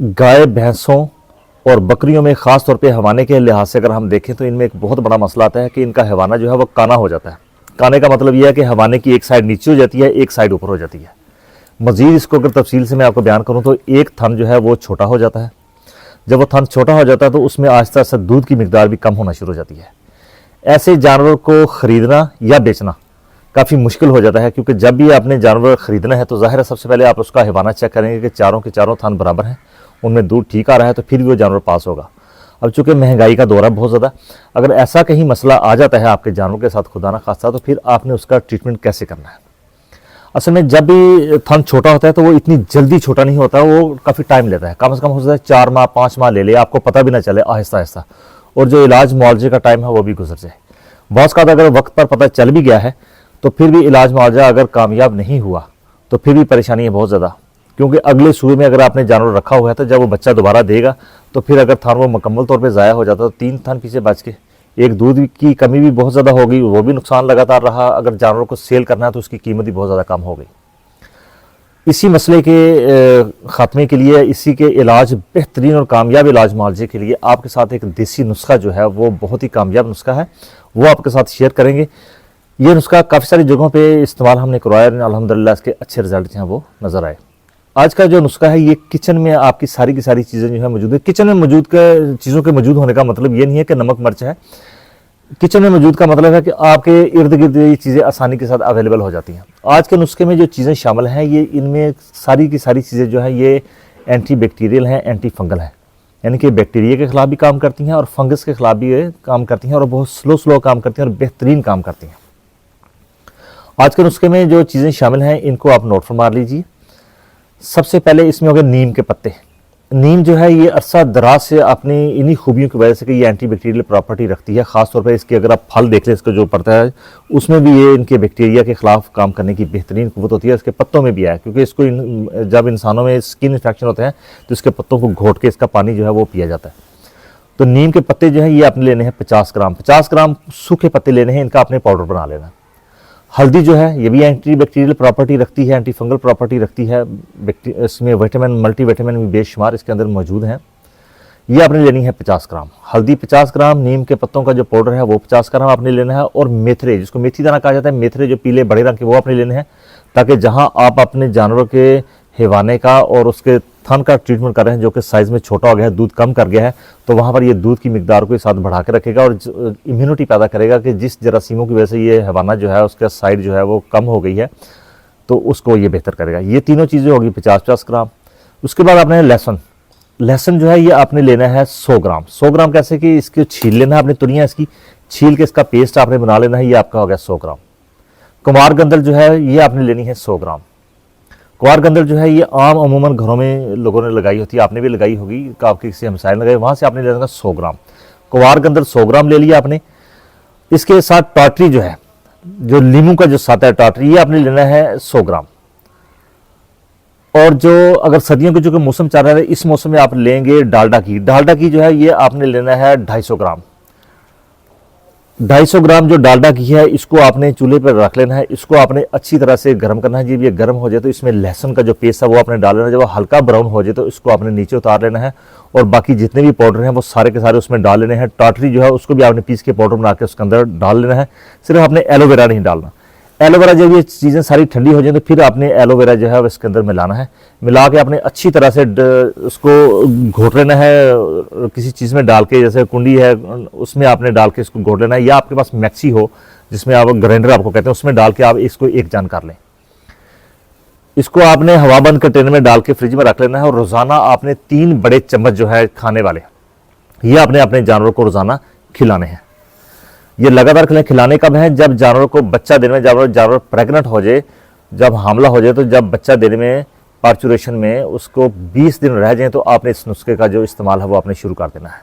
गाय, भैंसों और बकरियों में ख़ास तौर पे हवाने के लिहाज से अगर हम देखें तो इनमें एक बहुत बड़ा मसला आता है कि इनका हवाना जो है वो काना हो जाता है। काने का मतलब यह है कि हवाने की एक साइड नीचे हो जाती है, एक साइड ऊपर हो जाती है। मज़ीद इसको अगर तफसील से मैं आपको बयान करूँ तो एक थन जो है वो छोटा हो जाता है। जब वो थन छोटा हो जाता है तो उसमें आहिस्ता आहिस्ता दूध की मिकदार भी कम होना शुरू हो जाती है। ऐसे जानवर को ख़रीदना या बेचना काफ़ी मुश्किल हो जाता है, क्योंकि जब भी आपने जानवर ख़रीदना है तो ज़ाहिर है सबसे पहले आप उसका हवाना चेक करेंगे कि चारों के चारों थन बराबर हैं, उनमें दूध ठीक आ रहा है, तो फिर भी वो जानवर पास होगा। अब चूंकि महंगाई का दौर है बहुत ज़्यादा, अगर ऐसा कहीं मसला आ जाता है आपके जानवर के साथ खुदा ना खास्ता, तो फिर आपने उसका ट्रीटमेंट कैसे करना है। असल में जब भी थन छोटा होता है तो वो इतनी जल्दी छोटा नहीं होता, वो काफ़ी टाइम लेता है। कम से कम हो सकता है 4 माह 5 माह ले ले, आपको पता भी ना चले, आहिस्ता आहिस्ता, और जो इलाज मुआवजे का टाइम है वो भी गुजर जाए। बहुत का अगर वक्त पर पता चल भी गया है तो फिर भी इलाज मुआवजा अगर कामयाब नहीं हुआ तो फिर भी परेशानी है बहुत ज़्यादा, क्योंकि अगले सूबे में अगर आपने जानवर रखा हुआ है तो जब वो बच्चा दोबारा देगा तो फिर अगर थन वो मुकम्मल तौर पे ज़ाया हो जाता तो 3 थन पीछे बच के, एक दूध की कमी भी बहुत ज़्यादा होगी, वो भी नुकसान लगातार रहा। अगर जानवरों को सेल करना है तो उसकी कीमत भी बहुत ज़्यादा कम हो गई। इसी मसले के ख़ात्मे के लिए, इसी के इलाज, बेहतरीन और कामयाब इलाज मुआवजे के लिए आपके साथ एक देसी नुस्खा जो है वो बहुत ही कामयाब नुस्खा है, वो आपके साथ शेयर करेंगे। ये नुस्खा काफ़ी सारी जगहों पे इस्तेमाल हमने करवाया, अल्हम्दुलिल्लाह इसके अच्छे रिजल्ट हैं वो नज़र आए। आज का जो नुस्खा है ये किचन में आपकी सारी की सारी चीज़ें जो है मौजूद है। किचन में मौजूद चीज़ों के मौजूद होने का मतलब ये नहीं है कि नमक मिर्च है। किचन में मौजूद का मतलब है कि आपके इर्द गिर्द ये चीज़ें आसानी के साथ अवेलेबल हो जाती हैं। आज के नुस्खे में जो चीज़ें शामिल हैं ये, इनमें सारी की सारी चीज़ें जो है ये एंटी बैक्टीरियल हैं, एंटी फंगल हैं, यानी कि बैक्टीरिया के खिलाफ भी काम करती हैं और फंगस के खिलाफ भी काम करती हैं, और बहुत स्लो काम करती हैं और बेहतरीन काम करती हैं। आज के नुस्खे में जो चीज़ें शामिल हैं इनको आप नोट फरमा लीजिए। सबसे पहले इसमें हो गए नीम के पत्ते। नीम जो है ये अरसा दराज से अपनी इन्हीं खूबियों की वजह से कि ये एंटी बैक्टीरियल प्रॉपर्टी रखती है। ख़ास तौर पर इसकी अगर आप फल देख लें, इसका जो पड़ता है उसमें भी ये इनके बैक्टीरिया के खिलाफ काम करने की बेहतरीन कुव्वत होती है। इसके पत्तों में भी है, क्योंकि इसको जब इंसानों में स्किन इन्फेक्शन होते हैं तो इसके पत्तों को घोट के इसका पानी जो है वो पिया जाता है। तो नीम के पत्ते जो है ये आपने लेने हैं 50 ग्राम। 50 ग्राम सूखे पत्ते लेने हैं, इनका आपने पाउडर बना लेना है। हल्दी जो है ये भी एंटी बैक्टीरियल प्रॉपर्टी रखती है, एंटी फंगल प्रॉपर्टी रखती है। इसमें विटामिन, मल्टी विटामिन भी बेशुमार इसके अंदर मौजूद हैं। ये आपने लेनी है 50 ग्राम हल्दी, 50 ग्राम नीम के पत्तों का जो पाउडर है वो 50 ग्राम आपने लेना है। और मेथरे, जिसको मेथी दाना कहा जाता है, मेथरे जो पीले बड़े रंग के, वो आपने लेने हैं, ताकि जहां आप अपने जानवर के हेवाने का और उसके थन का ट्रीटमेंट कर रहे हैं जो कि साइज़ में छोटा हो गया है, दूध कम कर गया है, तो वहाँ पर ये दूध की मिकदार को साथ बढ़ा के रखेगा और इम्यूनिटी पैदा करेगा कि जिस जरासीमों की वजह से ये हैवाना जो है उसका साइड जो है वो कम हो गई है तो उसको ये बेहतर करेगा। ये तीनों चीज़ें होगी 50-50 ग्राम। उसके बाद आपने लहसुन, लहसुन जो है ये आपने लेना है 100 ग्राम। 100 ग्राम कैसे कि इसको छील लेना है, आपने तुनिया इसकी छील के इसका पेस्ट आपने बना लेना है, ये आपका हो गया 100 ग्राम। कुमार गंदल जो है ये आपने लेनी है 100 ग्राम। कुवार गंदल जो है ये आम अमूमन घरों में लोगों ने लगाई होती है, आपने भी लगाई होगी, आपके किसी हमसाय ने लगाई, वहाँ से आपने लेना 100 ग्राम। कुवार गंदल 100 ग्राम ले लिया आपने। इसके साथ टाटरी जो है, जो लीमू का जो साथ है टाटरी, ये आपने लेना है 100 ग्राम। और जो अगर सर्दियों के जो मौसम चल रहा है इस मौसम में आप लेंगे डालडा की। डालडा की जो है ये आपने लेना है 250 ग्राम। 250 ग्राम जो डालडा घी है इसको आपने चूल्हे पर रख लेना है। इसको आपने अच्छी तरह से गर्म करना है। जब ये गर्म हो जाए तो इसमें लहसुन का जो पेस्ट है वो आपने डाल लेना है। जब वो हल्का ब्राउन हो जाए तो इसको आपने नीचे उतार लेना है और बाकी जितने भी पाउडर हैं वो सारे के सारे उसमें डाल लेने हैं। टाटरी जो है उसको भी आपने पीस के पाउडर बना के उसके अंदर डाल लेना है। सिर्फ आपने एलोवेरा नहीं डालना। एलोवेरा जब ये चीज़ें सारी ठंडी हो जाए तो फिर आपने एलोवेरा जो है इसके अंदर मिलाना है। मिला के आपने अच्छी तरह से उसको घोट लेना है, किसी चीज़ में डाल के, जैसे कुंडी है उसमें आपने डाल के इसको घोट लेना है, या आपके पास मैक्सी हो जिसमें आप ग्राइंडर आपको कहते हैं उसमें डाल के आप इसको एक जान कर लें। इसको आपने हवाबंद कंटेनर में डाल के फ्रिज में रख लेना है और रोज़ाना आपने 3 बड़े चम्मच जो है खाने वाले ये आपने अपने जानवर को रोज़ाना खिलाने हैं। ये लगातार खिलाने कब है? जब जानवर को बच्चा देने में, जानवर प्रेग्नेंट हो जाए, जब हामला हो जाए, तो जब बच्चा देने में पार्चुरेशन में उसको 20 दिन रह जाए तो आपने इस नुस्खे का जो इस्तेमाल है वो आपने शुरू कर देना है।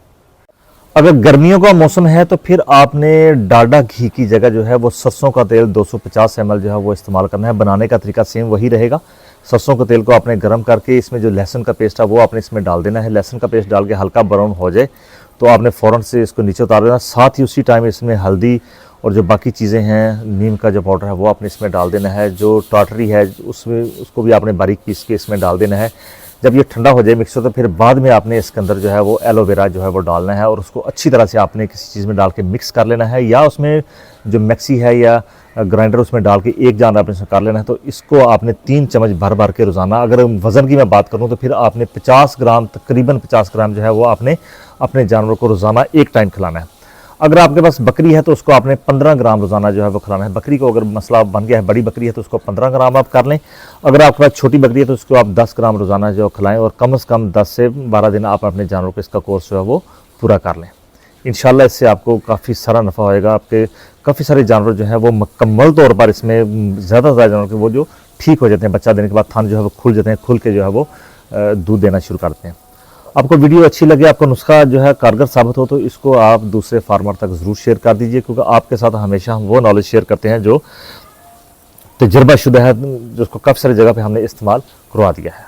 अगर गर्मियों का मौसम है तो फिर आपने डालडा घी की जगह जो है वो सरसों का तेल 250 ml जो है वो इस्तेमाल करना है। बनाने का तरीका सेम वही रहेगा। सरसों के तेल को आपने गर्म करके इसमें जो लहसुन का पेस्ट है वो आपने इसमें डाल देना है। लहसुन का पेस्ट डाल के हल्का ब्राउन हो जाए तो आपने फ़ौरन से इसको नीचे उतार देना। साथ ही उसी टाइम इसमें हल्दी और जो बाकी चीज़ें हैं, नीम का जो पाउडर है वो आपने इसमें डाल देना है। जो टाटरी है उसमें उसको भी आपने बारीक पीस के इसमें डाल देना है। जब ये ठंडा हो जाए मिक्सचर तो फिर बाद में आपने इसके अंदर जो है वो एलोवेरा जो है वो डालना है और उसको अच्छी तरह से आपने किसी चीज़ में डाल के मिक्स कर लेना है, या उसमें जो मिक्सी है या ग्राइंडर उसमें डाल के एक जान आपने इसमें कर लेना है। तो इसको आपने 3 चम्मच भर भर के रोज़ाना, अगर वज़न की मैं बात करूँ तो फिर आपने 50 ग्राम, तकरीबन 50 ग्राम जो है वो आपने अपने जानवर को रोज़ाना एक टाइम खिलाना है। अगर आपके पास बकरी है तो उसको आपने 15 ग्राम रोज़ाना जो है वो खिलाना है। बकरी को अगर मसला बन गया है, बड़ी बकरी है तो उसको 15 ग्राम आप कर लें। अगर आपके पास छोटी बकरी है तो उसको आप 10 ग्राम रोज़ाना जो खिलाएं और कम से कम 10 से 12 दिन आप अपने जानवर को इसका कोर्स जो है वो पूरा कर लें। इंशाल्लाह इससे आपको काफ़ी सारा नफ़ा होएगा। आपके काफ़ी सारे जानवर जो हैं वो मुकम्मल तौर पर इसमें ज़्यादा से ज़्यादा जानवर के वो जो ठीक हो जाते हैं, बच्चा देने के बाद थन जो है वो खुल जाते हैं, खुल के जो है वो दूध देना शुरू करते हैं। आपको वीडियो अच्छी लगे, आपको नुस्खा जो है कारगर साबित हो तो इसको आप दूसरे फार्मर तक ज़रूर शेयर कर दीजिए, क्योंकि आपके साथ हमेशा हम वो नॉलेज शेयर करते हैं जो तजर्बाशुदा है, जिसको काफ़ी सारी जगह पे हमने इस्तेमाल करवा दिया है।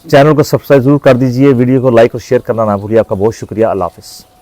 चैनल को सब्सक्राइब जरूर कर दीजिए, वीडियो को लाइक और शेयर करना ना भूलिए। आपका बहुत शुक्रिया। अल्लाह हाफ़िज़।